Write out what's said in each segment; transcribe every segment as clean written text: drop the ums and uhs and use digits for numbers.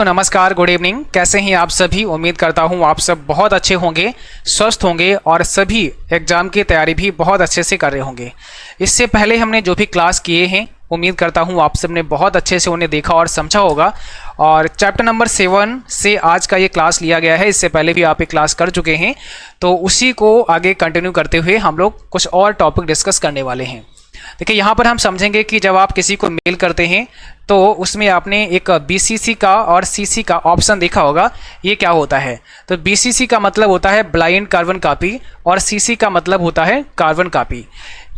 नमस्कार, good evening. कैसे हैं आप सभी? उम्मीद करता हूं आप सब बहुत अच्छे होंगे, स्वस्थ होंगे और सभी एग्ज़ाम की तैयारी भी बहुत अच्छे से कर रहे होंगे। इससे पहले हमने जो भी क्लास किए हैं, उम्मीद करता हूं आप सबने बहुत अच्छे से उन्हें देखा और समझा होगा। और चैप्टर नंबर 7 से आज का ये क्लास लिया गया है। इससे पहले भी आप ये क्लास कर चुके हैं, तो उसी को आगे कंटिन्यू करते हुए हम लोग कुछ और टॉपिक डिस्कस करने वाले हैं। देखिए, यहाँ पर हम समझेंगे कि जब आप किसी को मेल करते हैं तो उसमें आपने एक BCC का और CC का ऑप्शन देखा होगा। ये क्या होता है? तो BCC का मतलब होता है ब्लाइंड कार्बन कॉपी और CC का मतलब होता है कार्बन कॉपी।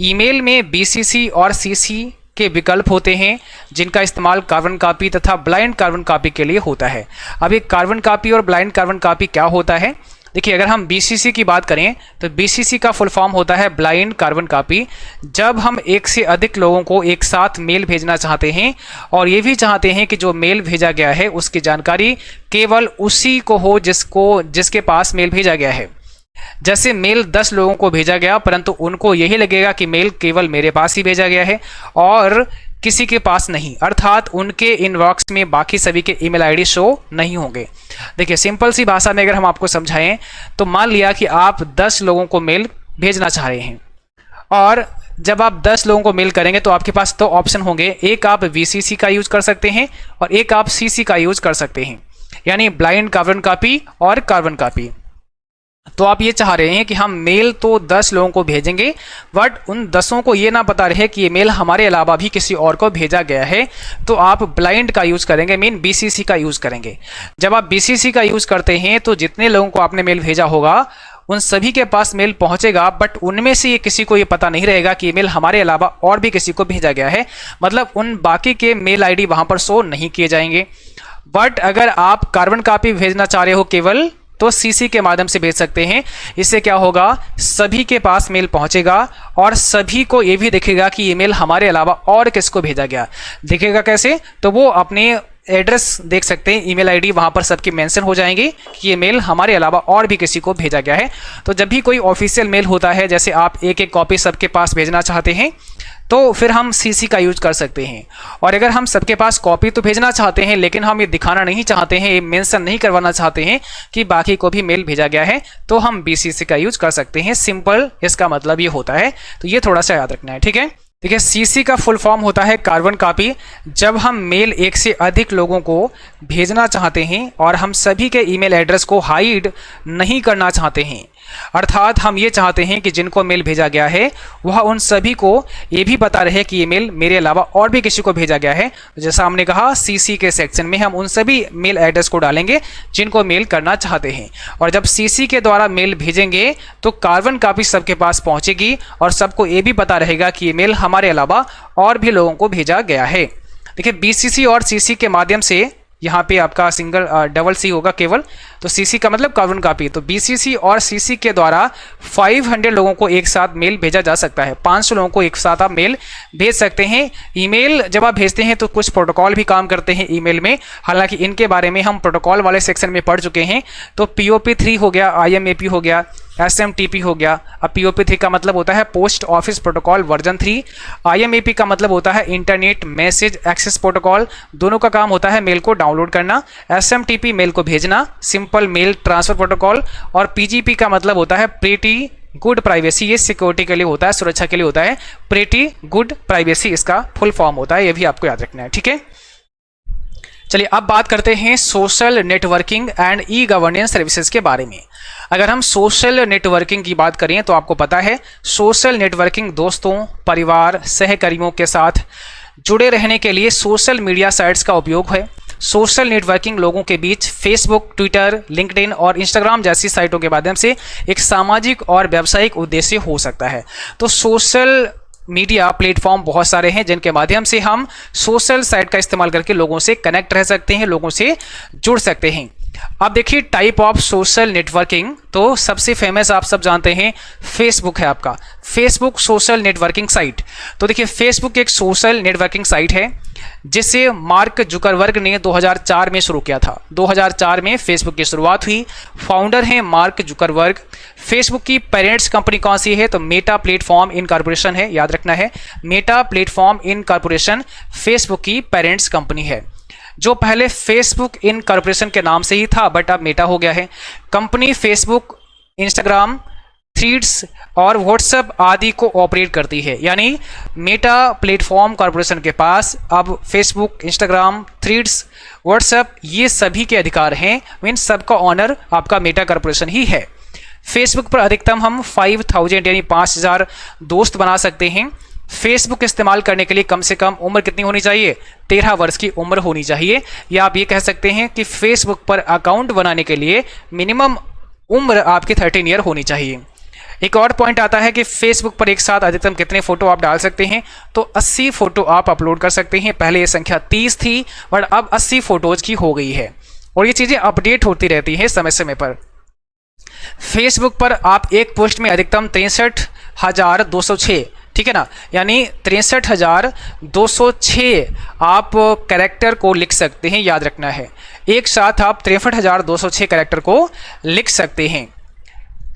ईमेल में BCC और CC के विकल्प होते हैं जिनका इस्तेमाल कार्बन कॉपी तथा ब्लाइंड कार्बन कॉपी के लिए होता है। अब ये कार्बन कॉपी और ब्लाइंड कार्बन कॉपी क्या होता है? देखिए, अगर हम BCC की बात करें तो BCC का फुल फॉर्म होता है ब्लाइंड कार्बन कॉपी। जब हम एक से अधिक लोगों को एक साथ मेल भेजना चाहते हैं और ये भी चाहते हैं कि जो मेल भेजा गया है उसकी जानकारी केवल उसी को हो जिसके पास मेल भेजा गया है। जैसे मेल 10 लोगों को भेजा गया, परंतु उनको यही लगेगा कि मेल केवल मेरे पास ही भेजा गया है और किसी के पास नहीं, अर्थात उनके इनबॉक्स में बाकी सभी के ईमेल आईडी शो नहीं होंगे। देखिए, सिंपल सी भाषा में अगर हम आपको समझाएं तो मान लिया कि आप 10 लोगों को मेल भेजना चाह रहे हैं और जब आप 10 लोगों को मेल करेंगे तो आपके पास 2 ऑप्शन होंगे। एक आप BCC का यूज कर सकते हैं और एक आप CC का यूज कर सकते हैं, यानी ब्लाइंड कार्बन कॉपी और कार्बन कॉपी। तो आप ये चाह रहे हैं कि हम मेल तो 10 लोगों को भेजेंगे, बट उन 10 को ये ना पता रहे कि ये मेल हमारे अलावा भी किसी और को भेजा गया है, तो आप ब्लाइंड का यूज़ करेंगे, मीन BCC का यूज़ करेंगे। जब आप BCC का यूज़ करते हैं तो जितने लोगों को आपने मेल भेजा होगा उन सभी के पास मेल पहुंचेगा, बट उनमें से ये किसी को ये पता नहीं रहेगा कि ये मेल हमारे अलावा और भी किसी को भेजा गया है। मतलब उन बाकी के मेल ID वहाँ पर शो नहीं किए जाएंगे। बट अगर आप कार्बन कॉपी भेजना चाह रहे हो केवल, तो CC के माध्यम से भेज सकते हैं। इससे क्या होगा, सभी के पास मेल पहुंचेगा और सभी को ये भी दिखेगा कि ये मेल हमारे अलावा और किसको भेजा गया। दिखेगा कैसे? तो वो अपने एड्रेस देख सकते हैं, ईमेल आईडी वहां पर सबकी मेंशन हो जाएंगे कि ये मेल हमारे अलावा और भी किसी को भेजा गया है। तो जब भी कोई ऑफिशियल मेल होता है, जैसे आप एक एक कॉपी सबके पास भेजना चाहते हैं, तो फिर हम CC का यूज कर सकते हैं। और अगर हम सबके पास कॉपी तो भेजना चाहते हैं लेकिन हम ये दिखाना नहीं चाहते हैं, ये मेंशन नहीं करवाना चाहते हैं कि बाकी को भी मेल भेजा गया है, तो हम BCC का यूज कर सकते हैं। सिंपल इसका मतलब ये होता है, तो ये थोड़ा सा याद रखना है, ठीक है। देखिए, CC का फुल फॉर्म होता है कार्बन कॉपी। जब हम मेल एक से अधिक लोगों को भेजना चाहते हैं और हम सभी के ईमेल एड्रेस को हाइड नहीं करना चाहते हैं, अर्थात हम ये चाहते हैं कि जिनको मेल भेजा गया है वह उन सभी को ये भी पता रहे कि ये मेल मेरे अलावा और भी किसी को भेजा गया है। जैसा हमने कहा, CC के सेक्शन में हम उन सभी मेल एड्रेस को डालेंगे जिनको मेल करना चाहते हैं, और जब CC के द्वारा मेल भेजेंगे तो कार्बन कॉपी सबके पास पहुंचेगी और सबको ये भी पता रहेगा कि ये मेल हमारे अलावा और भी लोगों को भेजा गया है। देखिए, BCC और CC के माध्यम से, यहाँ पे आपका सिंगल डबल C होगा केवल, तो CC का मतलब कार्बन कॉपी। तो BCC और CC के द्वारा 500 लोगों को एक साथ मेल भेजा जा सकता है। 500 लोगों को एक साथ आप मेल भेज सकते हैं। ईमेल जब आप भेजते हैं तो कुछ प्रोटोकॉल भी काम करते हैं ईमेल में, हालांकि इनके बारे में हम प्रोटोकॉल वाले सेक्शन में पढ़ चुके हैं। तो POP3 हो गया, IMAP हो गया, SMTP हो गया। अब POP3 का मतलब होता है post office protocol version 3, IMAP का मतलब होता है इंटरनेट मैसेज एक्सेस प्रोटोकॉल। दोनों का काम होता है मेल को डाउनलोड करना। SMTP मेल को भेजना, सिंपल मेल ट्रांसफर प्रोटोकॉल। और PGP का मतलब होता है प्रीटी गुड प्राइवेसी, ये सिक्योरिटी के लिए होता है, सुरक्षा के लिए होता है। प्रीटी गुड प्राइवेसी इसका फुल फॉर्म होता है, ये भी आपको याद रखना है, ठीक है। चलिए, अब बात करते हैं social networking and e-governance services के बारे में। अगर हम सोशल नेटवर्किंग की बात करें तो आपको पता है, सोशल नेटवर्किंग दोस्तों, परिवार, सहकर्मियों के साथ जुड़े रहने के लिए सोशल मीडिया साइट्स का उपयोग है। सोशल नेटवर्किंग लोगों के बीच फेसबुक, ट्विटर, लिंक्डइन और इंस्टाग्राम जैसी साइटों के माध्यम से एक सामाजिक और व्यावसायिक उद्देश्य हो सकता है। तो सोशल मीडिया प्लेटफॉर्म बहुत सारे हैं जिनके माध्यम से हम सोशल साइट का इस्तेमाल करके लोगों से कनेक्ट रह सकते हैं, लोगों से जुड़ सकते हैं। अब देखिए, टाइप ऑफ सोशल नेटवर्किंग, तो सबसे फेमस आप सब जानते हैं फेसबुक है आपका। Facebook social networking site. तो देखिए, फेसबुक एक सोशल नेटवर्किंग साइट है जिसे मार्क जुकरबर्ग ने 2004 में शुरू किया था। 2004 में फेसबुक की शुरुआत हुई। फाउंडर हैं मार्क जुकरबर्ग। फेसबुक की पेरेंट्स कंपनी कौन सी है? तो मेटा प्लेटफॉर्म इनकॉर्पोरेशन है, याद रखना है। मेटा प्लेटफॉर्म इनकॉर्पोरेशन फेसबुक की पेरेंट्स कंपनी है। जो पहले फेसबुक इन कॉर्पोरेशन के नाम से ही था बट अब मेटा हो गया है। कंपनी फेसबुक, इंस्टाग्राम, थ्रीड्स और व्हाट्सएप आदि को ऑपरेट करती है। यानी मेटा प्लेटफॉर्म कॉर्पोरेशन के पास अब फेसबुक, इंस्टाग्राम, थ्रीड्स, व्हाट्सएप ये सभी के अधिकार हैं। इन सब का ऑनर आपका मेटा कॉर्पोरेशन ही है। फेसबुक पर अधिकतम हम 5000 यानी 5000 दोस्त बना सकते हैं। फेसबुक इस्तेमाल करने के लिए कम से कम उम्र कितनी होनी चाहिए? 13 वर्ष की उम्र होनी चाहिए। या आप ये कह सकते हैं कि फेसबुक पर अकाउंट बनाने के लिए मिनिमम उम्र आपकी 13 ईयर होनी चाहिए। एक और पॉइंट आता है कि फेसबुक पर एक साथ अधिकतम कितने फोटो आप डाल सकते हैं? तो 80 फोटो आप अपलोड कर सकते हैं। पहले ये संख्या 30 थी बट अब 80 फोटोज की हो गई है और ये चीज़ें अपडेट होती रहती हैं समय समय पर। फेसबुक पर आप एक पोस्ट में अधिकतम 63,206, ठीक है ना, यानी 63,206 आप कैरेक्टर को लिख सकते हैं। याद रखना है, एक साथ आप 63,206 कैरेक्टर को लिख सकते हैं।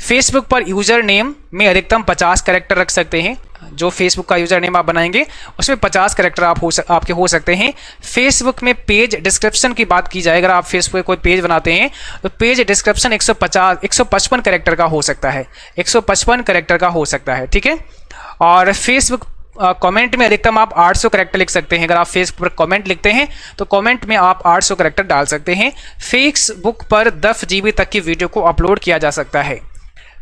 फेसबुक पर यूजर नेम में अधिकतम 50 कैरेक्टर रख सकते हैं। जो फेसबुक का यूजर नेम आप बनाएंगे उसमें 50 कैरेक्टर आपके हो सकते हैं। फेसबुक में पेज डिस्क्रिप्शन की बात की जाए, अगर आप फेसबुक पे कोई पेज बनाते हैं तो पेज डिस्क्रिप्शन 155 कैरेक्टर का हो सकता है। 155 कैरेक्टर का हो सकता है, ठीक है। और फेसबुक कमेंट में अधिकतम आप 800 कैरेक्टर लिख सकते हैं। अगर आप फेसबुक पर कमेंट लिखते हैं तो कमेंट में आप 800 कैरेक्टर डाल सकते हैं। फेसबुक पर 10 GB तक की वीडियो को अपलोड किया जा सकता है।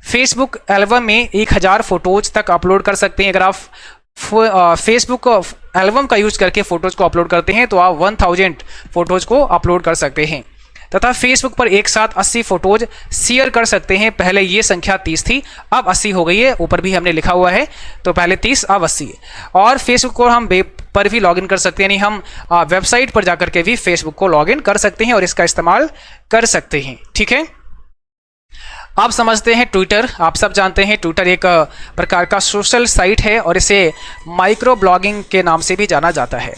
फेसबुक एल्बम में 1000 फोटोज तक अपलोड कर सकते हैं। अगर आप फेसबुक एल्बम का यूज करके फोटोज को अपलोड करते हैं तो आप 1000 फोटोज को अपलोड कर सकते हैं। तथा फेसबुक पर एक साथ 80 फोटोज शेयर कर सकते हैं। पहले ये संख्या 30 थी, अब 80 हो गई है। ऊपर भी हमने लिखा हुआ है, तो पहले 30 अब 80। और फेसबुक को हम वेब पर भी लॉगिन कर सकते हैं, यानी हम वेबसाइट पर जाकर के भी फेसबुक को लॉगिन कर सकते हैं और इसका इस्तेमाल कर सकते हैं, ठीक है। आप समझते हैं ट्विटर। आप सब जानते हैं ट्विटर एक प्रकार का सोशल साइट है और इसे माइक्रो ब्लॉगिंग के नाम से भी जाना जाता है।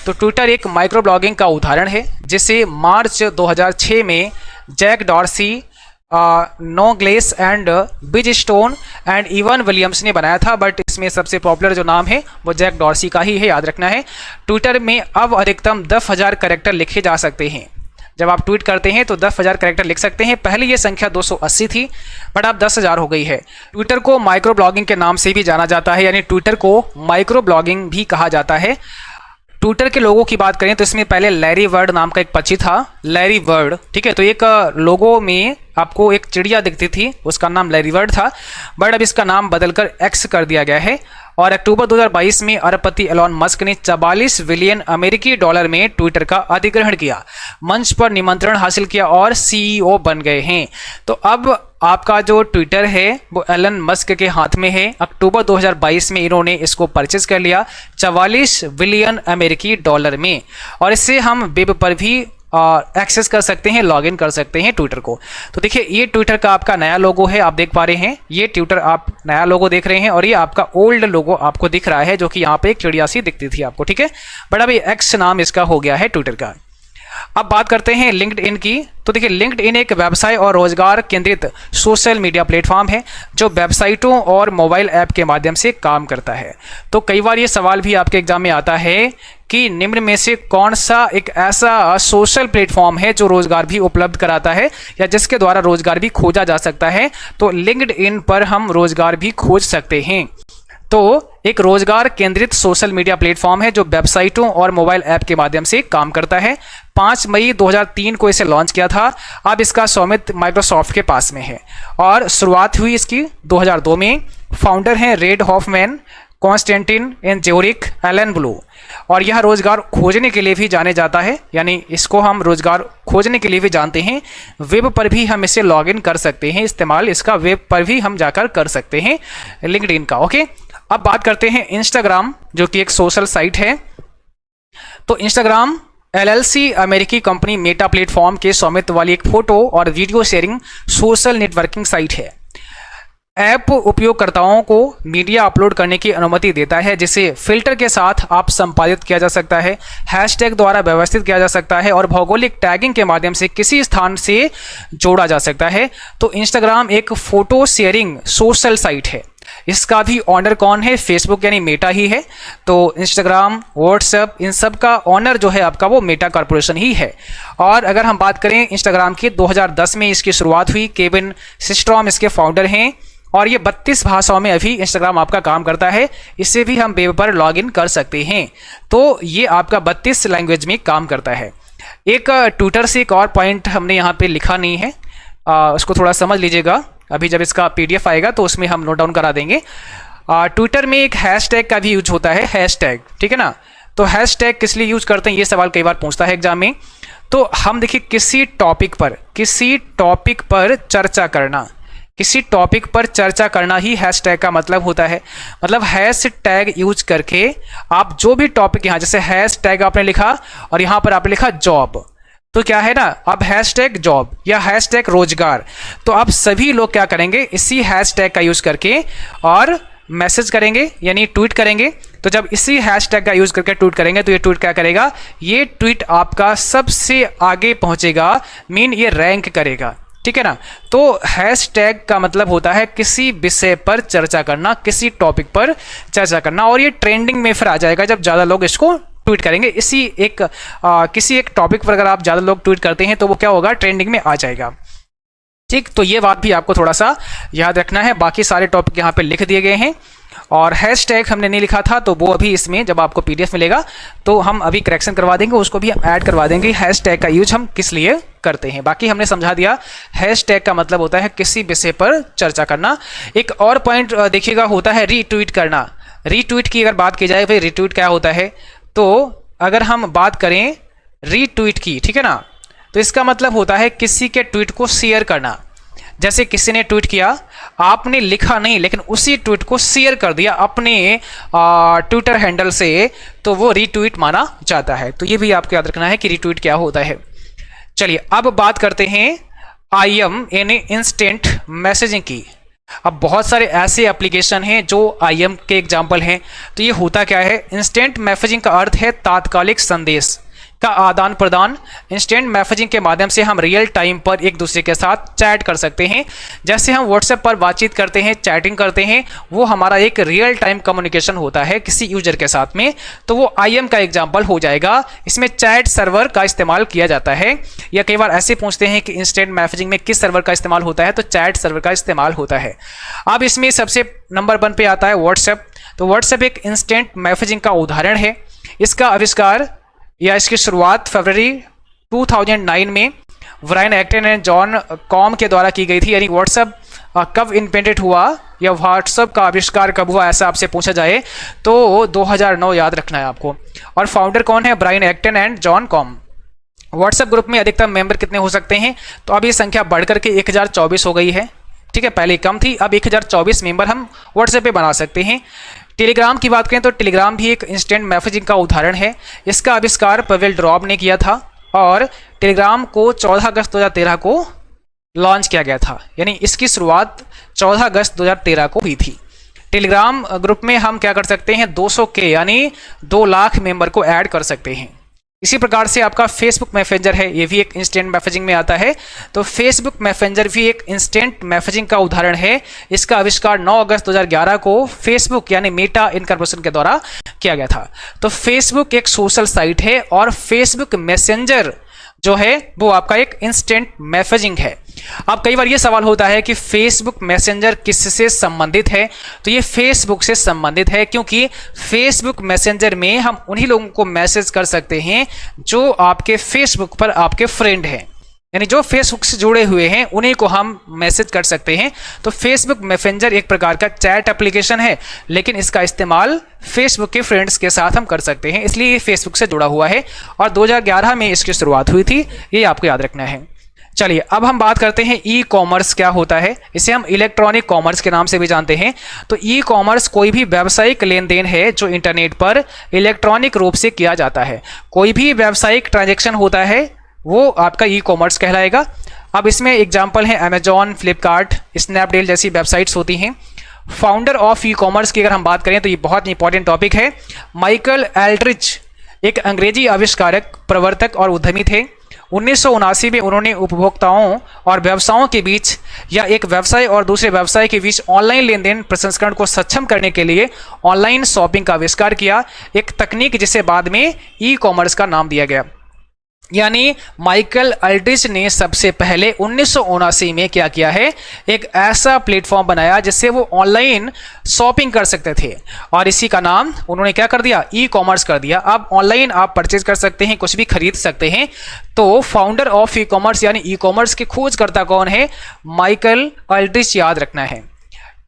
तो ट्विटर एक माइक्रो ब्लॉगिंग का उदाहरण है जिसे मार्च 2006 में Jack Dorsey, Noah Glass and Biz Stone and Evan Williams ने बनाया था। बट इसमें सबसे पॉपुलर जो नाम है वो जैक डॉर्सी का ही है, याद रखना है। ट्विटर में अब अधिकतम 10,000 कैरेक्टर लिखे जा सकते हैं। जब आप ट्वीट करते हैं तो 10,000 कैरेक्टर लिख सकते हैं। पहले ये संख्या 280 थी बट अब 10,000 हो गई है। ट्विटर को माइक्रो ब्लॉगिंग के नाम से भी जाना जाता है, यानी ट्विटर को माइक्रो ब्लॉगिंग भी कहा जाता है। ट्विटर के लोगों की बात करें तो इसमें पहले लैरी वर्ड नाम का एक पक्षी था, लैरी वर्ड, ठीक है। तो एक लोगो में आपको एक चिड़िया दिखती थी, उसका नाम लैरी वर्ड था, बट अब इसका नाम बदलकर एक्स कर दिया गया है। और अक्टूबर 2022 में अरबपति एलॉन मस्क ने 44 बिलियन अमेरिकी डॉलर में ट्विटर का अधिग्रहण किया, मंच पर निमंत्रण हासिल किया और CEO बन गए हैं। तो अब आपका जो ट्विटर है वो एलन मस्क के हाथ में है। अक्टूबर 2022 में इन्होंने इसको परचेज कर लिया 44 बिलियन अमेरिकी डॉलर में, और इससे हम वेब पर भी एक्सेस कर सकते हैं, लॉगिन कर सकते हैं ट्विटर को। तो देखिए ये ट्विटर का आपका नया लोगो है, आप देख पा रहे हैं। ये ट्विटर आप नया लोगो देख रहे हैं और ये आपका ओल्ड लोगो आपको दिख रहा है जो कि यहाँ पे एक चिड़िया सी दिखती थी आपको, ठीक है। बट अभी एक्स नाम इसका हो गया है ट्विटर का। अब बात करते हैं लिंक्डइन की। तो देखिए लिंक्डइन एक व्यवसाय और रोजगार केंद्रित सोशल मीडिया प्लेटफॉर्म है जो वेबसाइटों और मोबाइल ऐप के माध्यम से काम करता है। तो कई बार ये सवाल भी आपके एग्जाम में आता है कि निम्न में से कौन सा एक ऐसा सोशल प्लेटफॉर्म है जो रोजगार भी उपलब्ध कराता है या जिसके द्वारा रोजगार भी खोजा जा सकता है। तो लिंक्डइन पर हम रोजगार भी खोज सकते हैं। तो एक रोजगार केंद्रित सोशल मीडिया प्लेटफॉर्म है जो वेबसाइटों और मोबाइल ऐप के माध्यम से काम करता है। 5 मई 2003 को इसे लॉन्च किया था। अब इसका स्वामित्व माइक्रोसॉफ्ट के पास में है और शुरुआत हुई इसकी 2002 में। फाउंडर हैं रेड हॉफमैन, कॉन्स्टेंटिन एन ज्यूरिक, एलन ब्लू। और यह रोजगार खोजने के लिए भी जाने जाता है, यानी इसको हम रोजगार खोजने के लिए भी जानते हैं। वेब पर भी हम इसे लॉगिन कर सकते हैं, इस्तेमाल इसका वेब पर भी हम जाकर कर सकते हैं लिंक्डइन का, ओके। अब बात करते हैं इंस्टाग्राम जो कि एक सोशल साइट है। तो इंस्टाग्राम LLC अमेरिकी कंपनी मेटा प्लेटफॉर्म के स्वामित्व वाली एक फोटो और video sharing social networking site है। ऐप उपयोगकर्ताओं को मीडिया अपलोड करने की अनुमति देता है जिसे फिल्टर के साथ आप संपादित किया जा सकता है, हैशटैग द्वारा व्यवस्थित किया जा सकता है और भौगोलिक टैगिंग के माध्यम से किसी स्थान से जोड़ा जा सकता है। तो इंस्टाग्राम एक फोटो शेयरिंग सोशल साइट है। इसका भी ऑनर कौन है? फेसबुक यानी मेटा ही है। तो इंस्टाग्राम, व्हाट्सएप, इन सब का ऑनर जो है आपका वो मेटा कॉर्पोरेशन ही है। और अगर हम बात करें इंस्टाग्राम की, 2010 में इसकी शुरुआत हुई। केविन सिस्ट्रॉम इसके फाउंडर हैं और ये 32 भाषाओं में अभी इंस्टाग्राम आपका काम करता है। इससे भी हम वेब पर लॉगिन कर सकते हैं। तो ये आपका 32 लैंग्वेज में काम करता है। एक ट्विटर से एक और पॉइंट हमने यहाँ पे लिखा नहीं है, उसको थोड़ा समझ लीजिएगा। अभी जब इसका PDF आएगा तो उसमें हम नोट डाउन करा देंगे। ट्विटर में एक हैशटैग का भी यूज होता है, हैशटैग, ठीक है ना। तो हैशटैग किस लिए यूज करते हैं, ये सवाल कई बार पूछता है एग्जाम में। तो हम देखिए किसी टॉपिक पर चर्चा करना, किसी टॉपिक पर चर्चा करना ही हैशटैग का मतलब होता है। मतलब हैशटैग यूज करके आप जो भी टॉपिक, यहाँ जैसे हैशटैग आपने लिखा और यहाँ पर आपने लिखा जॉब, तो क्या है ना, अब हैशटैग जॉब या हैशटैग रोजगार, तो आप सभी लोग क्या करेंगे, इसी हैशटैग का यूज करके और मैसेज करेंगे यानी ट्वीट करेंगे। तो जब इसी हैशटैग का यूज करके ट्वीट करेंगे तो ये ट्वीट क्या करेगा, ये ट्वीट आपका सबसे आगे पहुंचेगा, मीन ये रैंक करेगा, ठीक है ना। तो हैशटैग का मतलब होता है किसी विषय पर चर्चा करना, किसी टॉपिक पर चर्चा करना, और ये ट्रेंडिंग में फिर आ जाएगा जब ज़्यादा लोग इसको ट्वीट करेंगे। किसी एक टॉपिक पर अगर आप ज़्यादा लोग ट्वीट करते हैं तो वो क्या होगा, ट्रेंडिंग में आ जाएगा। ठीक, तो ये बात भी आपको थोड़ा सा याद रखना है। बाकी सारे टॉपिक यहाँ पे लिख दिए गए हैं और हैशटैग हमने नहीं लिखा था, तो वो अभी इसमें जब आपको PDF मिलेगा तो हम अभी करेक्शन करवा देंगे, उसको भी हम ऐड करवा देंगे हैशटैग का यूज हम किस लिए करते हैं। बाकी हमने समझा दिया, हैशटैग का मतलब होता है किसी विषय पर चर्चा करना। एक और पॉइंट देखिएगा होता है रीट्वीट करना। रीट्वीट की अगर बात की जाए, भाई रीट्वीट क्या होता है, तो अगर हम बात करें रीट्वीट की, ठीक है ना, तो इसका मतलब होता है किसी के ट्वीट को शेयर करना। जैसे किसी ने ट्वीट किया, आपने लिखा नहीं लेकिन उसी ट्वीट को शेयर कर दिया अपने ट्विटर हैंडल से, तो वो रीट्वीट माना जाता है। तो ये भी आपको याद रखना है कि रीट्वीट क्या होता है। चलिए अब बात करते हैं IM यानी इंस्टेंट मैसेजिंग की। अब बहुत सारे ऐसे एप्लीकेशन हैं जो IM के एग्जाम्पल हैं। तो ये होता क्या है, इंस्टेंट मैसेजिंग का अर्थ है तात्कालिक संदेश का आदान प्रदान। इंस्टेंट मैसेजिंग के माध्यम से हम रियल टाइम पर एक दूसरे के साथ चैट कर सकते हैं। जैसे हम व्हाट्सएप पर बातचीत करते हैं, चैटिंग करते हैं, वो हमारा एक रियल टाइम कम्युनिकेशन होता है किसी यूजर के साथ में, तो वो IM का एग्जाम्पल हो जाएगा। इसमें चैट सर्वर का इस्तेमाल किया जाता है। या कई बार ऐसे पूछते हैं कि इंस्टेंट मैसेजिंग में किस सर्वर का इस्तेमाल होता है, तो चैट सर्वर का इस्तेमाल होता है। अब इसमें सबसे नंबर 1 पे आता है व्हाट्सएप। तो व्हाट्सएप एक इंस्टेंट मैसेजिंग का उदाहरण है। इसका आविष्कार या इसकी शुरुआत फरवरी 2009 में Brian Acton and Jan Koum के द्वारा की गई थी। यानी व्हाट्सएप कब इन्वेंटेड हुआ या व्हाट्सएप का आविष्कार कब हुआ, ऐसा आपसे पूछा जाए तो 2009 याद रखना है आपको। और फाउंडर कौन है, Brian Acton and Jan Koum. WhatsApp group में अधिकतम मेंबर कितने हो सकते हैं, तो अब ये संख्या बढ़कर के 1024 हो गई है। ठीक है, पहले कम थी, अब 1024 मेंबर हम व्हाट्सएप पे बना सकते हैं। टेलीग्राम की बात करें तो टेलीग्राम भी एक इंस्टेंट मैसेजिंग का उदाहरण है। इसका आविष्कार पवेल ड्रॉब ने किया था और टेलीग्राम को 14 अगस्त 2013 को लॉन्च किया गया था। यानी इसकी शुरुआत 14 अगस्त 2013 को हुई थी। टेलीग्राम ग्रुप में हम क्या कर सकते हैं, 200 के यानी 2 लाख मेंबर को ऐड कर सकते हैं। इसी प्रकार से आपका फेसबुक मैसेंजर है, ये भी एक इंस्टेंट मैसेजिंग में आता है। तो फेसबुक मैसेंजर भी एक इंस्टेंट मैसेजिंग का उदाहरण है। इसका आविष्कार 9 अगस्त 2011 को फेसबुक यानी मेटा इनकॉर्पोरेशन के द्वारा किया गया था। तो फेसबुक एक सोशल साइट है और फेसबुक मैसेंजर जो है वो आपका एक इंस्टेंट मैसेजिंग है। अब कई बार ये सवाल होता है कि फेसबुक मैसेंजर किससे संबंधित है, तो ये फेसबुक से संबंधित है, क्योंकि फेसबुक मैसेंजर में हम उन्हीं लोगों को मैसेज कर सकते हैं जो आपके फेसबुक पर आपके फ्रेंड हैं। यानी जो फेसबुक से जुड़े हुए हैं उन्हीं को हम मैसेज कर सकते हैं। तो फेसबुक मैसेंजर एक प्रकार का चैट एप्लीकेशन है, लेकिन इसका इस्तेमाल फेसबुक के फ्रेंड्स के साथ हम कर सकते हैं, इसलिए ये फेसबुक से जुड़ा हुआ है और 2011 में इसकी शुरुआत हुई थी। ये आपको याद रखना है। चलिए अब हम बात करते हैं ई कॉमर्स क्या होता है। इसे हम इलेक्ट्रॉनिक कॉमर्स के नाम से भी जानते हैं। तो ई कॉमर्स कोई भी व्यावसायिक लेन देन है जो इंटरनेट पर इलेक्ट्रॉनिक रूप से किया जाता है। कोई भी व्यावसायिक ट्रांजैक्शन होता है वो आपका ई कॉमर्स कहलाएगा। अब इसमें एग्जाम्पल हैं अमेजॉन, फ्लिपकार्ट, स्नैपडील जैसी वेबसाइट्स होती हैं। फाउंडर ऑफ ई कॉमर्स की अगर हम बात करें तो ये बहुत इंपॉर्टेंट टॉपिक है। माइकल एल्ड्रिच एक अंग्रेजी आविष्कारक, प्रवर्तक और उद्यमी थे। 1979 में उन्होंने उपभोक्ताओं और व्यवसायों के बीच या एक व्यवसाय और दूसरे व्यवसाय के बीच ऑनलाइन लेन देन प्रसंस्करण को सक्षम करने के लिए ऑनलाइन शॉपिंग का आविष्कार किया, एक तकनीक जिसे बाद में ई कॉमर्स का नाम दिया गया। यानी माइकल अल्ड्रिच ने सबसे पहले 1979 में क्या किया है, एक ऐसा प्लेटफॉर्म बनाया जिससे वो ऑनलाइन शॉपिंग कर सकते थे और इसी का नाम उन्होंने क्या कर दिया, ई कॉमर्स कर दिया। अब ऑनलाइन आप परचेज कर सकते हैं, कुछ भी खरीद सकते हैं। तो फाउंडर ऑफ ई कॉमर्स यानी ई कॉमर्स के खोजकर्ता कौन है, माइकल अल्ड्रिच, याद रखना है।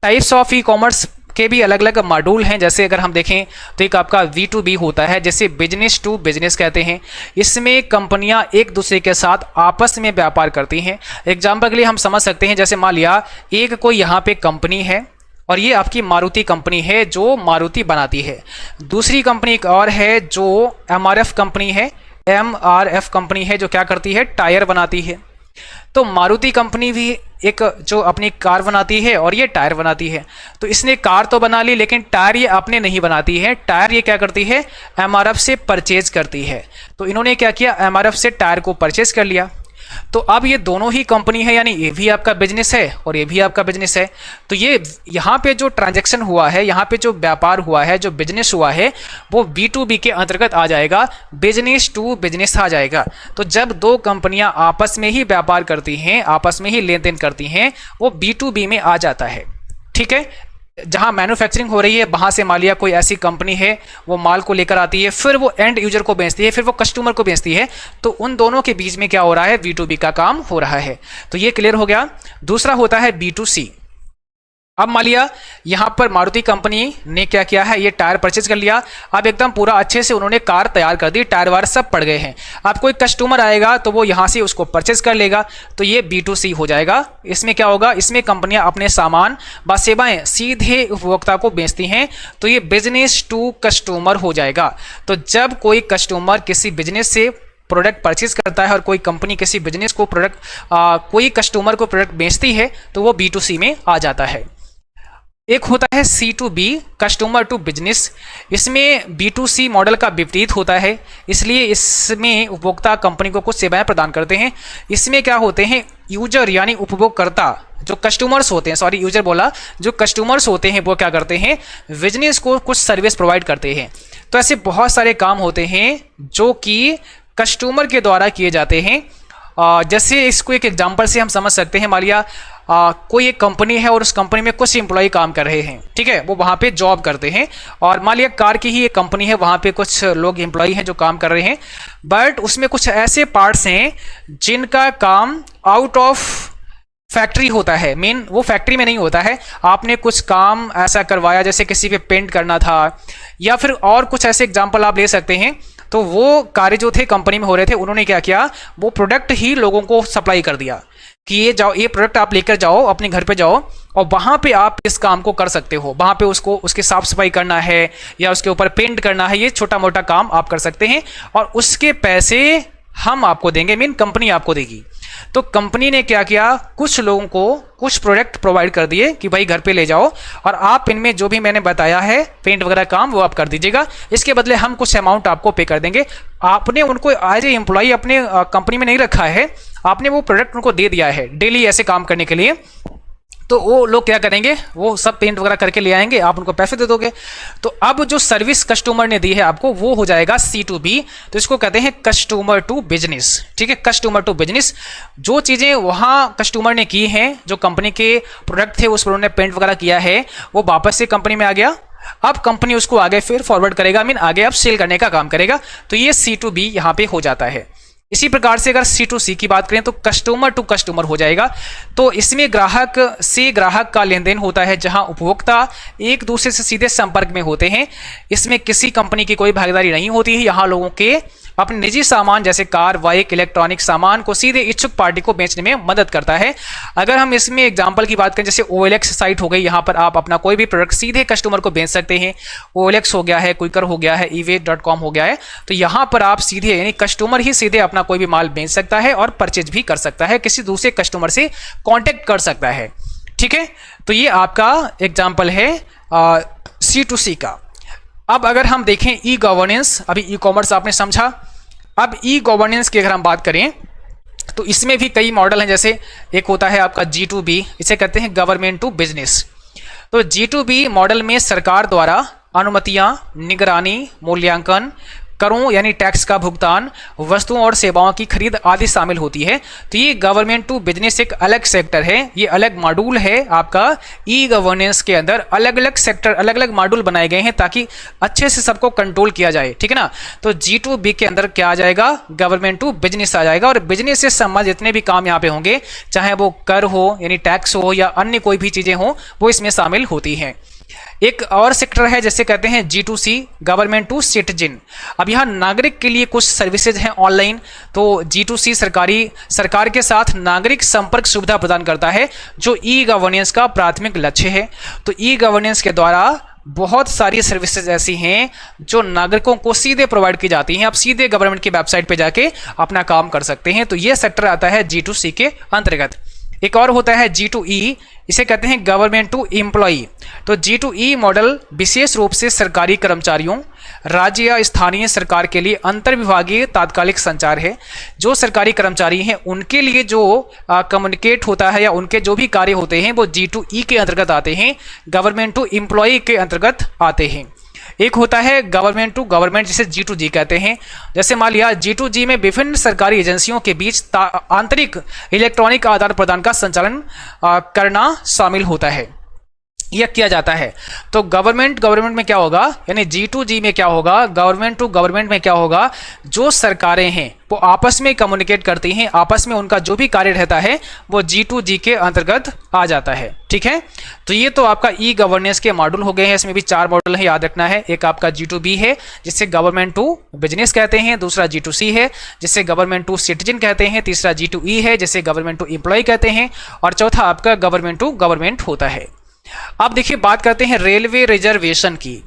टाइप्स ऑफ ई कॉमर्स के भी अलग अलग मॉड्यूल हैं। जैसे अगर हम देखें तो एक आपका V2B होता है, जैसे बिजनेस टू बिजनेस कहते हैं। इसमें कंपनियां एक दूसरे के साथ आपस में व्यापार करती हैं। एग्जाम्पल के लिए हम समझ सकते हैं, जैसे मान लिया एक कोई यहाँ पे कंपनी है और ये आपकी मारुति कंपनी है जो मारुति बनाती है। दूसरी कंपनी एक और है जो MRF कंपनी है, MRF कंपनी है जो क्या करती है, टायर बनाती है। तो मारुति कंपनी भी एक जो अपनी कार बनाती है और ये टायर बनाती है। तो इसने कार तो बना ली लेकिन टायर ये अपने नहीं बनाती है, टायर ये क्या करती है, MRF से परचेज करती है। तो इन्होंने क्या किया, MRF से टायर को परचेज कर लिया। तो अब ये दोनों ही कंपनी है, यानी ये भी आपका बिजनेस है और ये भी आपका बिजनेस है। तो ये यहाँ पे जो ट्रांजैक्शन हुआ है, यहाँ पे जो व्यापार हुआ है, जो बिजनेस हुआ है, वो B2B के अंतर्गत आ जाएगा, बिजनेस टू बिजनेस आ जाएगा। तो जब दो कंपनियां आपस में ही व्यापार करती हैं, आपस में ही लेन देन करती हैं, वो B2B में आ जाता है। ठीक है, जहां मैन्युफैक्चरिंग हो रही है वहां से मान लिया कोई ऐसी कंपनी है, वो माल को लेकर आती है, फिर वो एंड यूजर को बेचती है, फिर वो कस्टमर को बेचती है। तो उन दोनों के बीच में क्या हो रहा है, B2B का काम हो रहा है। तो ये क्लियर हो गया। दूसरा होता है B2C। अब मान लिया यहाँ पर मारुति कंपनी ने क्या किया है, ये टायर परचेज कर लिया। अब एकदम पूरा अच्छे से उन्होंने कार तैयार कर दी, टायर वायर सब पड़ गए हैं। अब कोई कस्टमर आएगा तो वो यहाँ से उसको परचेज कर लेगा। तो ये B2C हो जाएगा। इसमें क्या होगा, इसमें कंपनियां अपने सामान व सेवाएं सीधे उपभोक्ता को बेचती हैं। तो ये बिजनेस टू कस्टमर हो जाएगा। तो जब कोई कस्टमर किसी बिजनेस से प्रोडक्ट परचेज करता है और कोई कंपनी किसी बिजनेस को कोई कस्टमर को प्रोडक्ट बेचती है तो वो B2C में आ जाता है। एक होता है C2B, कस्टमर टू बिजनेस। इसमें B2C मॉडल का विपरीत होता है, इसलिए इसमें उपभोक्ता कंपनी को कुछ सेवाएं प्रदान करते हैं। इसमें क्या होते हैं, यूजर यानी उपभोक्ता जो कस्टमर्स होते हैं, सॉरी यूजर बोला, जो कस्टमर्स होते हैं वो क्या करते हैं, बिजनेस को कुछ सर्विस प्रोवाइड करते हैं। तो ऐसे बहुत सारे काम होते हैं जो कि कस्टमर के द्वारा किए जाते हैं। जैसे इसको एक एग्जांपल से हम समझ सकते हैं। मान लिया कोई एक कंपनी है और उस कंपनी में कुछ एम्प्लॉय काम कर रहे हैं, ठीक है, वो वहाँ पे जॉब करते हैं। और मान लिया कार की ही एक कंपनी है, वहाँ पे कुछ लोग एम्प्लॉय हैं जो काम कर रहे हैं, बट उसमें कुछ ऐसे पार्ट्स हैं जिनका काम आउट ऑफ फैक्ट्री होता है। मेन वो फैक्ट्री में नहीं होता है, आपने कुछ काम ऐसा करवाया जैसे किसी पे पेंट करना था या फिर और कुछ ऐसे एग्जाम्पल आप ले सकते हैं। तो वो कार्य जो थे कंपनी में हो रहे थे, उन्होंने क्या किया, वो प्रोडक्ट ही लोगों को सप्लाई कर दिया कि ये जाओ, ये प्रोडक्ट आप लेकर जाओ, अपने घर पे जाओ और वहाँ पे आप इस काम को कर सकते हो। वहाँ पे उसको उसकी साफ सफाई करना है या उसके ऊपर पेंट करना है, ये छोटा मोटा काम आप कर सकते हैं और उसके पैसे हम आपको देंगे, मीन कंपनी आपको देगी। तो कंपनी ने क्या किया, कुछ लोगों को कुछ प्रोडक्ट प्रोवाइड कर दिए कि भाई घर पे ले जाओ और आप इनमें जो भी मैंने बताया है पेंट वगैरह काम वो आप कर दीजिएगा, इसके बदले हम कुछ अमाउंट आपको पे कर देंगे। आपने उनको एज ए एम्प्लॉय अपने कंपनी में नहीं रखा है, आपने वो प्रोडक्ट उनको दे दिया है डेली ऐसे काम करने के लिए। तो वो लोग क्या करेंगे, वो सब पेंट वगैरह करके ले आएंगे, आप उनको पैसे दे दोगे। तो अब जो सर्विस कस्टमर ने दी है आपको वो हो जाएगा C2B। तो इसको कहते हैं कस्टमर टू बिजनेस। ठीक है, कस्टमर टू बिजनेस। जो चीज़ें वहाँ कस्टमर ने की हैं, जो कंपनी के प्रोडक्ट थे उस पर उन्होंने पेंट वगैरह किया है, वो वापस से कंपनी में आ गया। अब कंपनी उसको आगे फिर फॉरवर्ड करेगा, मीन आगे अब सेल करने का काम करेगा। तो ये C2B यहाँ पे हो जाता है। इसी प्रकार से अगर C2C की बात करें तो कस्टमर टू कस्टमर हो जाएगा। तो इसमें ग्राहक से ग्राहक का लेन देन होता है, जहां उपभोक्ता एक दूसरे से सीधे संपर्क में होते हैं। इसमें किसी कंपनी की कोई भागीदारी नहीं होती है। यहाँ लोगों के अपने निजी सामान जैसे कार, बाइक, इलेक्ट्रॉनिक सामान को सीधे इच्छुक पार्टी को बेचने में मदद करता है। अगर हम इसमें एग्जांपल की बात करें, जैसे OLX साइट हो गई, यहाँ पर आप अपना कोई भी प्रोडक्ट सीधे कस्टमर को बेच सकते हैं। OLX हो गया है, क्विकर हो गया है, eWay.com हो गया है। तो यहाँ पर आप सीधे यानी कस्टमर ही सीधे अपना कोई भी माल बेच सकता है और परचेज भी कर सकता है, किसी दूसरे कस्टमर से कॉन्टेक्ट कर सकता है। ठीक है, तो ये आपका एग्जाम्पल है C2C का। अब अगर हम देखें ई गवर्नेंस, अभी ई कॉमर्स आपने समझा, अब ई गवर्नेंस की अगर हम बात करें तो इसमें भी कई मॉडल हैं, जैसे एक होता है आपका G2B, इसे कहते हैं गवर्नमेंट टू बिजनेस। तो G2B मॉडल में सरकार द्वारा अनुमतियां, निगरानी, मूल्यांकन, करों यानी टैक्स का भुगतान, वस्तुओं और सेवाओं की खरीद आदि शामिल होती है। तो ये गवर्नमेंट टू बिजनेस एक अलग सेक्टर है, ये अलग मॉड्यूल है आपका ई गवर्नेंस के अंदर। अलग अलग सेक्टर, अलग अलग मॉड्यूल बनाए गए हैं ताकि अच्छे से सबको कंट्रोल किया जाए, ठीक है ना। तो G2B के अंदर क्या आ जाएगा, गवर्नमेंट टू बिजनेस आ जाएगा। और बिजनेस से संबंधित जितने भी काम यहाँ पे होंगे, चाहे वो कर हो यानी टैक्स हो या अन्य कोई भी चीजें हो, वो इसमें शामिल होती हैं। एक और सेक्टर है जिसे कहते हैं G2C, गवर्नमेंट टू सिटीजन। अब यहाँ नागरिक के लिए कुछ सर्विसेज हैं ऑनलाइन। तो G2C सरकार के साथ नागरिक संपर्क सुविधा प्रदान करता है, जो ई गवर्नेंस का प्राथमिक लक्ष्य है। तो ई गवर्नेंस के द्वारा बहुत सारी सर्विसेज ऐसी हैं जो नागरिकों को सीधे प्रोवाइड की जाती हैं। आप सीधे गवर्नमेंट की वेबसाइट पे जाके अपना काम कर सकते हैं। तो ये सेक्टर आता है G2C के अंतर्गत। एक और होता है G2E, इसे कहते हैं गवर्नमेंट टू एम्प्लॉई। तो G2E मॉडल विशेष रूप से सरकारी कर्मचारियों, राज्य या स्थानीय सरकार के लिए अंतर्विभागीय तात्कालिक संचार है। जो सरकारी कर्मचारी हैं उनके लिए जो कम्युनिकेट होता है या उनके जो भी कार्य होते हैं वो G2E के अंतर्गत आते हैं, गवर्नमेंट टू एम्प्लॉई के अंतर्गत आते हैं। एक होता है गवर्नमेंट टू गवर्नमेंट, जिसे G2G कहते हैं। जैसे मान लिया G2G में विभिन्न सरकारी एजेंसियों के बीच आंतरिक इलेक्ट्रॉनिक आदान प्रदान का संचालन करना शामिल होता है, यह किया जाता है। तो गवर्नमेंट में क्या होगा, यानी G2G में क्या होगा, गवर्नमेंट टू गवर्नमेंट में क्या होगा, जो सरकारें हैं वो आपस में कम्युनिकेट करती हैं, आपस में उनका जो भी कार्य रहता है वो G2G के अंतर्गत आ जाता है, ठीक है। तो ये तो आपका ई गवर्नेंस के मॉड्यूल हो गए हैं। इसमें भी 4 मॉडल है, याद रखना है। एक आपका G2B है जिसे गवर्नमेंट टू बिजनेस कहते हैं, दूसरा G2C है जिसे गवर्नमेंट टू सिटीजन कहते हैं, तीसरा G2E है जिसे गवर्नमेंट टू एम्प्लॉय कहते हैं, और चौथा आपका गवर्नमेंट टू गवर्नमेंट होता है। अब देखिए बात करते हैं रेलवे रिजर्वेशन की।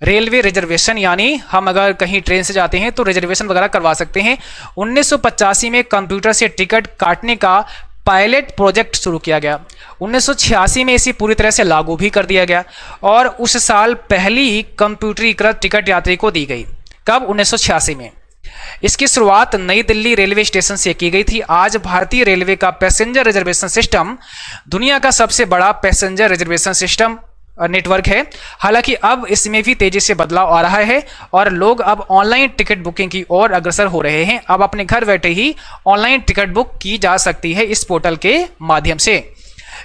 रेलवे रिजर्वेशन यानी हम अगर कहीं ट्रेन से जाते हैं तो रिजर्वेशन वगैरह करवा सकते हैं। 1985 में कंप्यूटर से टिकट काटने का पायलट प्रोजेक्ट शुरू किया गया। 1986 में इसे पूरी तरह से लागू भी कर दिया गया और उस साल पहली कंप्यूटरीकृत टिकट यात्री को दी गई। कब? 1986 में। इसकी शुरुआत नई दिल्ली रेलवे स्टेशन से की गई थी। आज भारतीय रेलवे का पैसेंजर रिजर्वेशन सिस्टम दुनिया का सबसे बड़ा पैसेंजर रिजर्वेशन सिस्टम नेटवर्क है। हालांकि अब इसमें भी तेजी से बदलाव आ रहा है और लोग अब ऑनलाइन टिकट बुकिंग की ओर अग्रसर हो रहे हैं। अब अपने घर बैठे ही ऑनलाइन टिकट बुक की जा सकती है इस पोर्टल के माध्यम से।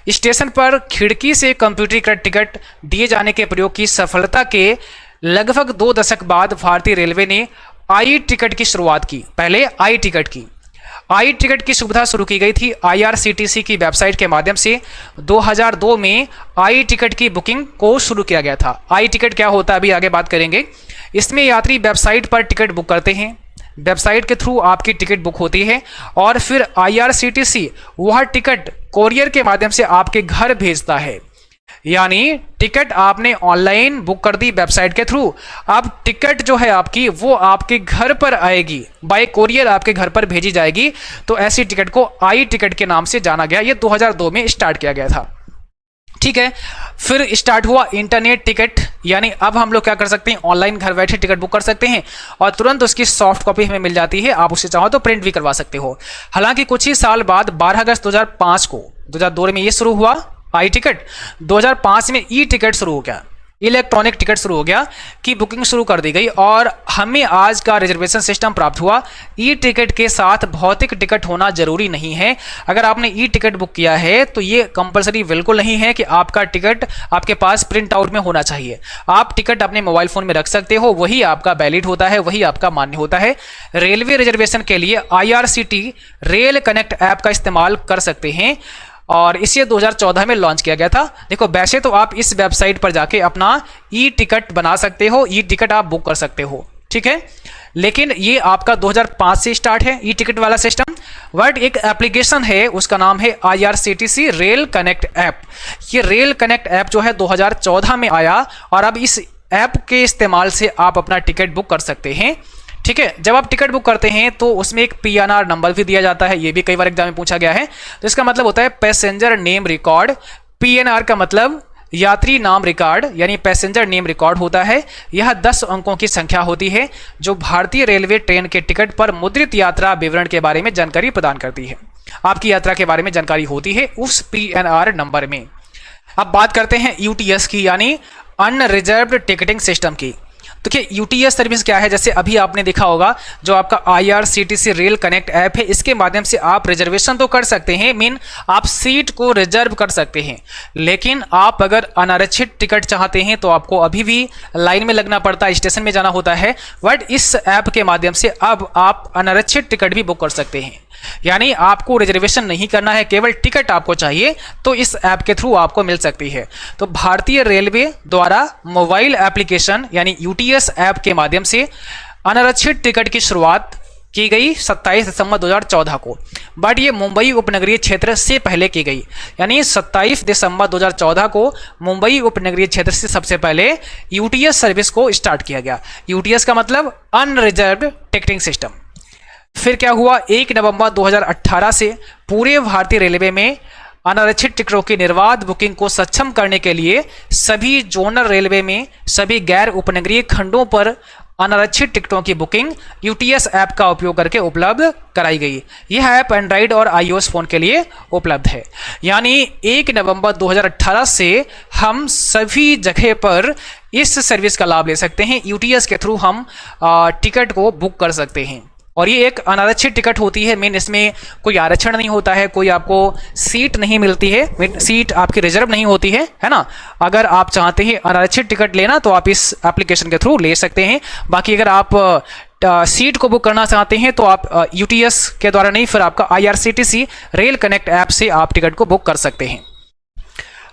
स्टेशन पर खिड़की से कंप्यूटरीकृत टिकट दिए जाने के प्रयोग की सफलता के लगभग 2 दशक बाद भारतीय रेलवे ने आई टिकट की शुरुआत की। पहले आई टिकट की सुविधा शुरू की गई थी IRCTC की वेबसाइट के माध्यम से। 2002 में आई टिकट की बुकिंग को शुरू किया गया था। आई टिकट क्या होता है अभी आगे बात करेंगे। इसमें यात्री वेबसाइट पर टिकट बुक करते हैं, वेबसाइट के थ्रू आपकी टिकट बुक होती है और फिर IRCTC वह टिकट कोरियर के माध्यम से आपके घर भेजता है। यानी टिकट आपने ऑनलाइन बुक कर दी वेबसाइट के थ्रू, अब टिकट जो है आपकी वो आपके घर पर आएगी, बाय कोरियर आपके घर पर भेजी जाएगी। तो ऐसी टिकट को आई टिकट के नाम से जाना गया। ये 2002 में स्टार्ट किया गया था, ठीक है। फिर स्टार्ट हुआ इंटरनेट टिकट, यानी अब हम लोग क्या कर सकते हैं, ऑनलाइन घर बैठे टिकट बुक कर सकते हैं और तुरंत उसकी सॉफ्ट कॉपी हमें मिल जाती है। आप उसे चाहो तो प्रिंट भी करवा सकते हो। हालांकि कुछ ही साल बाद 12 अगस्त 2005 को, 2002 में ये शुरू हुआ आई टिकट, 2005 में ई टिकट शुरू हो गया, इलेक्ट्रॉनिक टिकट शुरू हो गया कि बुकिंग शुरू कर दी गई और हमें आज का रिजर्वेशन सिस्टम प्राप्त हुआ। ई टिकट के साथ भौतिक टिकट होना जरूरी नहीं है। अगर आपने ई टिकट बुक किया है तो ये कंपलसरी बिल्कुल नहीं है कि आपका टिकट आपके पास प्रिंट आउट में होना चाहिए। आप टिकट अपने मोबाइल फोन में रख सकते हो, वही आपका वैलिड होता है, वही आपका मान्य होता है। रेलवे रिजर्वेशन के लिए IRCT रेल कनेक्ट ऐप का इस्तेमाल कर सकते हैं और इसे 2014 में लॉन्च किया गया था। देखो वैसे तो आप इस वेबसाइट पर जाके अपना ई टिकट बना सकते हो, ई टिकट आप बुक कर सकते हो, ठीक है। लेकिन ये आपका 2005 से स्टार्ट है ई टिकट वाला सिस्टम। बट एक एप्लीकेशन है, उसका नाम है IRCTC रेल कनेक्ट ऐप। ये रेल कनेक्ट ऐप जो है 2014 में आया और अब इस ऐप के इस्तेमाल से आप अपना टिकट बुक कर सकते हैं, ठीक है। जब आप टिकट बुक करते हैं तो उसमें एक PNR नंबर भी दिया जाता है। ये भी कई बार एग्जाम में पूछा गया है। तो इसका मतलब होता है पैसेंजर नेम रिकॉर्ड। PNR का मतलब यात्री नाम रिकॉर्ड यानी पैसेंजर नेम रिकॉर्ड होता है। यह 10 अंकों की संख्या होती है जो भारतीय रेलवे ट्रेन के टिकट पर मुद्रित यात्रा विवरण के बारे में जानकारी प्रदान करती है। आपकी यात्रा के बारे में जानकारी होती है उस PNR नंबर में। अब बात करते हैं UTS की यानी अनरिजर्व्ड टिकटिंग सिस्टम की। देखिए UTS सर्विस क्या है, जैसे अभी आपने देखा होगा जो आपका IRCTC रेल कनेक्ट ऐप है, इसके माध्यम से आप रिजर्वेशन तो कर सकते हैं, मीन आप सीट को रिजर्व कर सकते हैं। लेकिन आप अगर अनारक्षित टिकट चाहते हैं तो आपको अभी भी लाइन में लगना पड़ता है, स्टेशन में जाना होता है। बट इस ऐप के माध्यम से अब आप अनारक्षित टिकट भी बुक कर सकते हैं, यानी आपको रिजर्वेशन नहीं करना है, केवल टिकट आपको चाहिए तो इस ऐप के थ्रू आपको मिल सकती है। तो भारतीय रेलवे द्वारा मोबाइल एप्लीकेशन यानी UTS ऐप के माध्यम से अनारक्षित टिकट की शुरुआत की गई 27 दिसंबर 2014 को, बट ये मुंबई उपनगरीय क्षेत्र से पहले की गई, यानी 27 दिसंबर 2014 को मुंबई उपनगरीय क्षेत्र से सबसे पहले UTS सर्विस को स्टार्ट किया गया। UTS का मतलब अनरिजर्व्ड टिकटिंग सिस्टम। फिर क्या हुआ, 1 नवंबर 2018 से पूरे भारतीय रेलवे में अनारक्षित टिकटों की निर्बाध बुकिंग को सक्षम करने के लिए सभी जोनल रेलवे में सभी गैर उपनगरीय खंडों पर अनारक्षित टिकटों की बुकिंग UTS ऐप का उपयोग करके उपलब्ध कराई गई। यह ऐप एंड्रॉइड और iOS फोन के लिए उपलब्ध है। यानी 1 नवंबर 2018 से हम सभी जगह पर इस सर्विस का लाभ ले सकते हैं। UTS के थ्रू हम टिकट को बुक कर सकते हैं और ये एक अनारक्षित टिकट होती है, मीन इसमें कोई आरक्षण नहीं होता है, कोई आपको सीट नहीं मिलती है, मीन सीट आपकी रिजर्व नहीं होती है ना। अगर आप चाहते हैं अनारक्षित टिकट लेना तो आप इस एप्लीकेशन के थ्रू ले सकते हैं। बाकी अगर आप सीट को बुक करना चाहते हैं तो आप UTS के द्वारा नहीं, फिर आपका IRCTC रेल कनेक्ट ऐप से आप टिकट को बुक कर सकते हैं।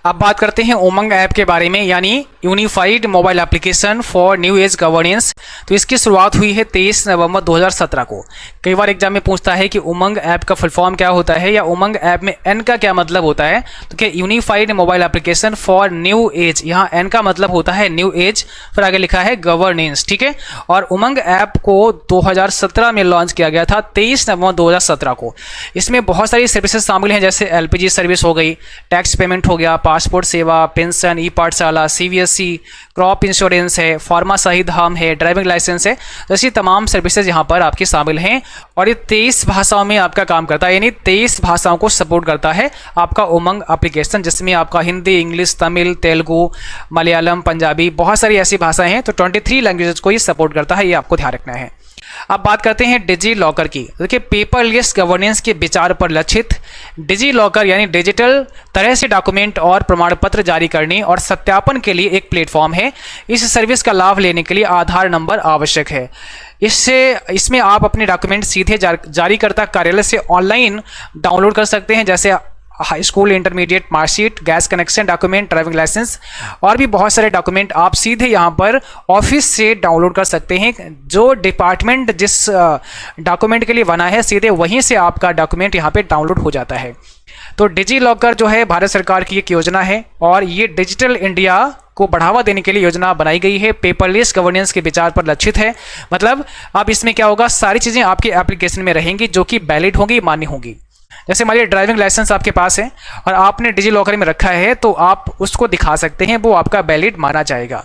अब बात करते हैं उमंग ऐप के बारे में, यानी unified mobile application for new age governance. तो इसकी शुरुआत हुई है 23 नवंबर 2017 को। कई बार एग्जाम में पूछता है कि उमंग ऐप का फुल फॉर्म क्या होता है या उमंग ऐप में N का क्या मतलब होता है। तो क्या unified mobile application for new age, यहाँ N का मतलब होता है न्यू एज, फिर आगे लिखा है गवर्नेंस, ठीक है। और उमंग ऐप को 2017 में लॉन्च किया गया था 23 नवंबर 2017 को। इसमें बहुत सारी सर्विसेज शामिल हैं, जैसे LPG सर्विस हो गई, टैक्स पेमेंट हो गया, पासपोर्ट सेवा, पेंशन, ई पाठशाला, CVSE, क्रॉप इंश्योरेंस है, फार्माशाही धाम है, ड्राइविंग लाइसेंस है, जैसी तमाम सर्विसेज यहाँ पर आपकी शामिल हैं। और ये 23 भाषाओं में आपका काम करता है, यानी 23 भाषाओं को सपोर्ट करता है आपका उमंग एप्लीकेशन, जिसमें आपका हिंदी, इंग्लिश, तमिल, तेलुगु, मलयालम, पंजाबी, बहुत सारी ऐसी भाषाएं हैं। तो 23 लैंग्वेजेस को ये सपोर्ट करता है, ये आपको ध्यान रखना है। अब बात करते हैं डिजी लॉकर की। देखिए, पेपरलेस गवर्नेंस के विचार पर लक्षित डिजी लॉकर यानी डिजिटल तरह से डॉक्यूमेंट और प्रमाण पत्र जारी करने और सत्यापन के लिए एक प्लेटफॉर्म है। इस सर्विस का लाभ लेने के लिए आधार नंबर आवश्यक है। इसमें आप अपने डॉक्यूमेंट सीधे जारीकर्ता कार्यालय से ऑनलाइन डाउनलोड कर सकते हैं, जैसे high school, intermediate marksheet, gas connection document, driving licence और भी बहुत सारे डॉक्यूमेंट आप सीधे यहाँ पर ऑफिस से डाउनलोड कर सकते हैं। जो डिपार्टमेंट जिस डॉक्यूमेंट के लिए बना है, सीधे वहीं से आपका डॉक्यूमेंट यहाँ पे डाउनलोड हो जाता है। तो डिजी लॉकर जो है भारत सरकार की एक योजना है और ये डिजिटल इंडिया को बढ़ावा देने के लिए योजना बनाई गई है। पेपरलेस गवर्नेंस के विचार पर लक्षित है, मतलब अब इसमें क्या होगा, सारी चीज़ें आपके एप्लीकेशन में रहेंगी जो कि वैलिड होंगी, मान्य होंगी। जैसे मान लीजिए ड्राइविंग लाइसेंस आपके पास है और आपने डिजी लॉकर में रखा है, तो आप उसको दिखा सकते हैं, वो आपका वैलिड माना जाएगा।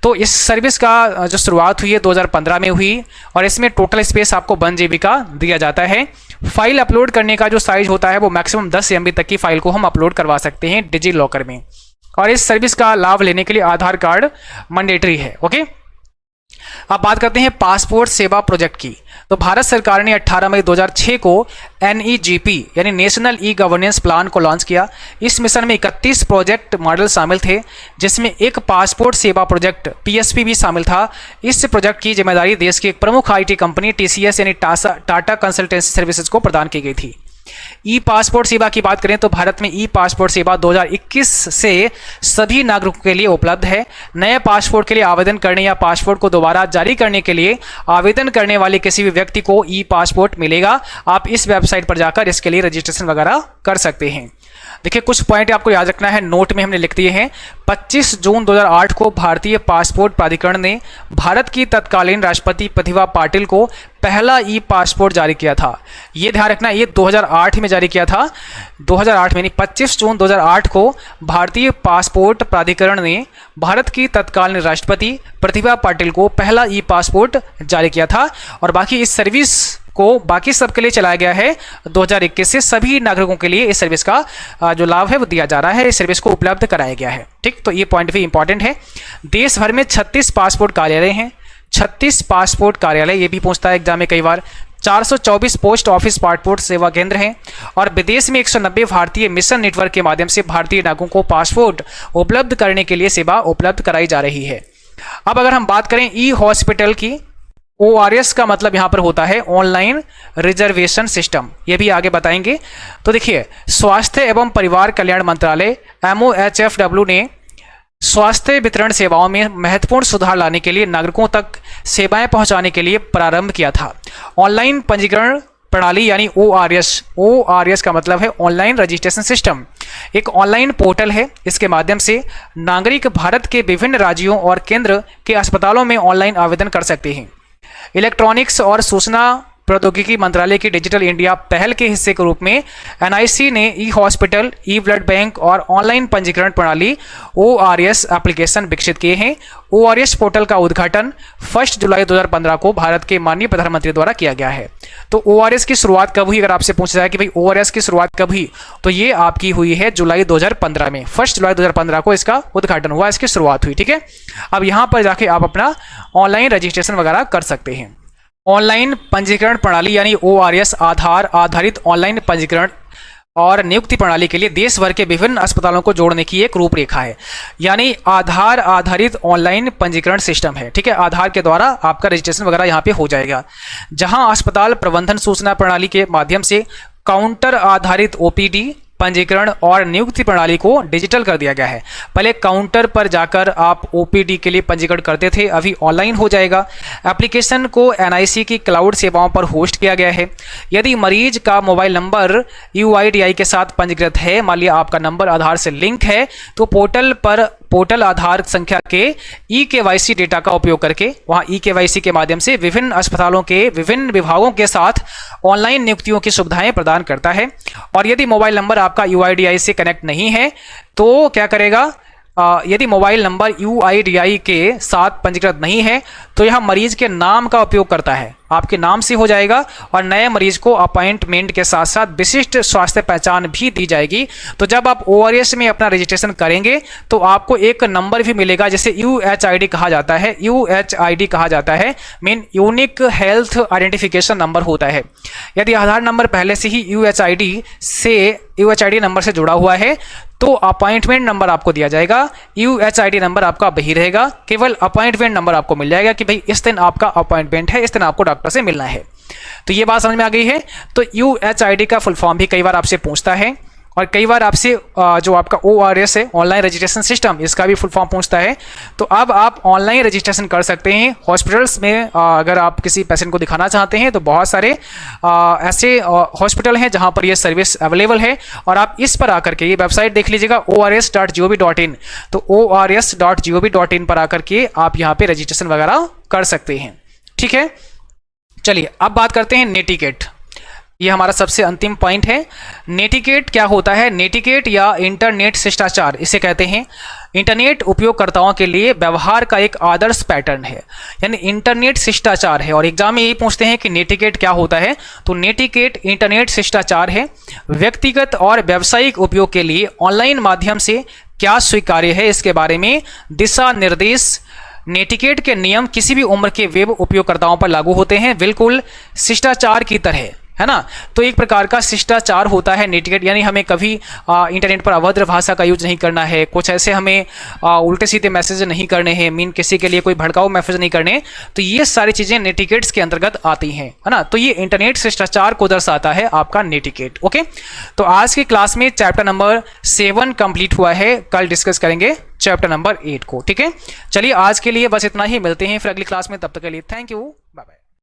तो इस सर्विस का जो शुरुआत हुई है 2015 में हुई और इसमें टोटल स्पेस आपको 1 GB का दिया जाता है। फाइल अपलोड करने का जो साइज होता है वो मैक्सिमम 10 MB तक की फाइल को हम अपलोड करवा सकते हैं डिजी लॉकर में। और इस सर्विस का लाभ लेने के लिए आधार कार्ड मैंडेटरी है। ओके, अब बात करते हैं पासपोर्ट सेवा प्रोजेक्ट की। तो भारत सरकार ने 18 मई 2006 को NEGP यानी नेशनल ई गवर्नेंस प्लान को लॉन्च किया। इस मिशन में 31 प्रोजेक्ट मॉडल शामिल थे, जिसमें एक पासपोर्ट सेवा प्रोजेक्ट PSP भी शामिल था। इस प्रोजेक्ट की जिम्मेदारी देश की एक प्रमुख IT कंपनी TCS यानी टाटा कंसल्टेंसी सर्विसेज को प्रदान की गई थी। ई पासपोर्ट सेवा की बात करें तो भारत में ई पासपोर्ट सेवा 2021 से सभी नागरिकों के लिए उपलब्ध है। नए पासपोर्ट के लिए आवेदन करने या पासपोर्ट को दोबारा जारी करने के लिए आवेदन करने वाले किसी भी व्यक्ति को ई पासपोर्ट मिलेगा। आप इस वेबसाइट पर जाकर इसके लिए रजिस्ट्रेशन वगैरह कर सकते हैं। देखिए, कुछ पॉइंट आपको याद रखना है, नोट में हमने लिख दिए हैं। 25 जून 2008 को भारतीय पासपोर्ट प्राधिकरण ने भारत की तत्कालीन राष्ट्रपति प्रतिभा पाटिल को पहला ई पासपोर्ट जारी किया था। ये ध्यान रखना, ये 2008 में जारी किया था। 2008 में नहीं, 25 जून 2008 को भारतीय पासपोर्ट प्राधिकरण ने भारत की तत्कालीन राष्ट्रपति प्रतिभा पाटिल को पहला ई पासपोर्ट जारी किया था। और बाकी इस सर्विस को बाकी सबके लिए चलाया गया है। 2021 से सभी नागरिकों के लिए इस सर्विस का जो लाभ है वो दिया जा रहा है, इस सर्विस को उपलब्ध कराया गया है। ठीक, तो ये पॉइंट भी इंपॉर्टेंट है। देश भर में 36 पासपोर्ट कार्यालय हैं, 36 पासपोर्ट कार्यालय, ये भी पूछता है एग्जाम में कई बार। 424 पोस्ट ऑफिस पासपोर्ट सेवा केंद्र हैं और विदेश में 190 भारतीय मिशन नेटवर्क के माध्यम से भारतीय नागरिकों को पासपोर्ट उपलब्ध करने के लिए सेवा उपलब्ध कराई जा रही है। अब अगर हम बात करें ई हॉस्पिटल की, ORS का मतलब यहाँ पर होता है ऑनलाइन रिजर्वेशन सिस्टम, ये भी आगे बताएंगे। तो देखिए, स्वास्थ्य एवं परिवार कल्याण मंत्रालय MOHFW ने स्वास्थ्य वितरण सेवाओं में महत्वपूर्ण सुधार लाने के लिए नागरिकों तक सेवाएं पहुंचाने के लिए प्रारंभ किया था ऑनलाइन पंजीकरण प्रणाली यानी ORS का मतलब है ऑनलाइन रजिस्ट्रेशन सिस्टम। एक ऑनलाइन पोर्टल है, इसके माध्यम से नागरिक भारत के विभिन्न राज्यों और केंद्र के अस्पतालों में ऑनलाइन आवेदन कर सकते हैं। इलेक्ट्रॉनिक्स और सूचना प्रौद्योगिकी मंत्रालय की डिजिटल इंडिया पहल के हिस्से के रूप में NIC ने ई हॉस्पिटल, ई ब्लड बैंक और ऑनलाइन पंजीकरण प्रणाली ORS एप्लीकेशन विकसित किए हैं। ORS पोर्टल का उद्घाटन 1 जुलाई 2015 को भारत के माननीय प्रधानमंत्री द्वारा किया गया है। तो ORS की शुरुआत कब हुई, अगर आपसे पूछा जाए कि भाई ORS की शुरुआत कब हुई, तो ये आपकी हुई है जुलाई 2015 में। 1 जुलाई 2015 को इसका उद्घाटन हुआ, इसकी शुरुआत हुई। ठीक है, अब यहाँ पर जाके आप अपना ऑनलाइन रजिस्ट्रेशन वगैरह कर सकते हैं। ऑनलाइन पंजीकरण प्रणाली यानी ORS आधार आधारित ऑनलाइन पंजीकरण और नियुक्ति प्रणाली के लिए देश भर के विभिन्न अस्पतालों को जोड़ने की एक रूपरेखा है। यानी आधार आधारित ऑनलाइन पंजीकरण सिस्टम है। ठीक है, आधार के द्वारा आपका रजिस्ट्रेशन वगैरह यहाँ पे हो जाएगा, जहां अस्पताल प्रबंधन सूचना प्रणाली के माध्यम से काउंटर आधारित OPD पंजीकरण और नियुक्ति प्रणाली को डिजिटल कर दिया गया है। पहले काउंटर पर जाकर आप OPD के लिए पंजीकरण करते थे, अभी ऑनलाइन हो जाएगा। एप्लीकेशन को NIC की क्लाउड सेवाओं पर होस्ट किया गया है। यदि मरीज का मोबाइल नंबर UIDI के साथ पंजीकृत है, मान लिया आपका नंबर आधार से लिंक है, तो पोर्टल आधार संख्या के eKYC डेटा का उपयोग करके वहां eKYC के माध्यम से विभिन्न अस्पतालों के विभिन्न विभागों के साथ ऑनलाइन नियुक्तियों की सुविधाएं प्रदान करता है। और यदि मोबाइल नंबर आपका UIDI से कनेक्ट नहीं है तो क्या करेगा, यदि मोबाइल नंबर UIDI के साथ पंजीकृत नहीं है तो यह मरीज के नाम का उपयोग करता है, आपके नाम से हो जाएगा और नए मरीज को अपॉइंटमेंट के साथ साथ विशिष्ट स्वास्थ्य पहचान भी दी जाएगी। तो जब आप ORS में अपना रजिस्ट्रेशन करेंगे तो आपको एक नंबर भी मिलेगा, जिसे UHID कहा जाता है। UHID कहा जाता है mean unique health identification number होता है। यदि आधार नंबर पहले से ही UHID नंबर से जुड़ा हुआ है तो अपॉइंटमेंट नंबर आपको दिया जाएगा। UHID नंबर आपका वही रहेगा, केवल अपॉइंटमेंट नंबर आपको मिल जाएगा कि भाई इस दिन आपका अपॉइंटमेंट है, इस दिन आपको डॉक्टर से मिलना है। तो ये बात समझ में आ गई है। तो UHID का फुल फॉर्म भी कई बार आपसे पूछता है और कई बार आपसे जो आपका ORS है ऑनलाइन रजिस्ट्रेशन सिस्टम, इसका भी फुल फॉर्म पूछता है। तो अब आप ऑनलाइन रजिस्ट्रेशन कर सकते हैं हॉस्पिटल्स में। अगर आप किसी पेशेंट को दिखाना चाहते हैं तो बहुत सारे ऐसे हॉस्पिटल हैं जहां पर ये सर्विस अवेलेबल है और आप इस पर आकर के ये वेबसाइट देख लीजिएगा ors.gov.in। तो ors.gov.in पर आकर के आप यहाँ पे रजिस्ट्रेशन वगैरह कर सकते हैं। ठीक है, चलिए अब बात करते हैं नेटिकेट। ये हमारा सबसे अंतिम पॉइंट है। नेटिकेट क्या होता है? नेटिकेट या इंटरनेट शिष्टाचार इसे कहते हैं। इंटरनेट उपयोगकर्ताओं के लिए व्यवहार का एक आदर्श पैटर्न है, यानी इंटरनेट शिष्टाचार है। और एग्जाम में यही पूछते हैं कि नेटिकेट क्या होता है, तो नेटिकेट इंटरनेट शिष्टाचार है। व्यक्तिगत और व्यावसायिक उपयोग के लिए ऑनलाइन माध्यम से क्या स्वीकार्य है इसके बारे में दिशा निर्देश। नेटिकेट के नियम किसी भी उम्र के वेब उपयोगकर्ताओं पर लागू होते हैं, बिल्कुल शिष्टाचार की तरह, है ना। तो एक प्रकार का शिष्टाचार होता है नेटिकेट, यानी हमें कभी इंटरनेट पर अभद्र भाषा का यूज नहीं करना है, कुछ ऐसे हमें उल्टे सीधे मैसेज नहीं करने हैं, मीन किसी के लिए कोई भड़काऊ मैसेज नहीं करने। तो ये सारी चीजें नेटिकेट्स के अंतर्गत आती हैं, है ना। तो ये इंटरनेट शिष्टाचार को दर्शाता है आपका नेटिकेट। ओके, तो आज की क्लास में चैप्टर नंबर 7 कंप्लीट हुआ है, कल डिस्कस करेंगे चैप्टर नंबर 8 को। ठीक है, चलिए आज के लिए बस इतना ही, मिलते हैं फिर अगली क्लास में, तब तक के लिए थैंक यू, बाय बाय।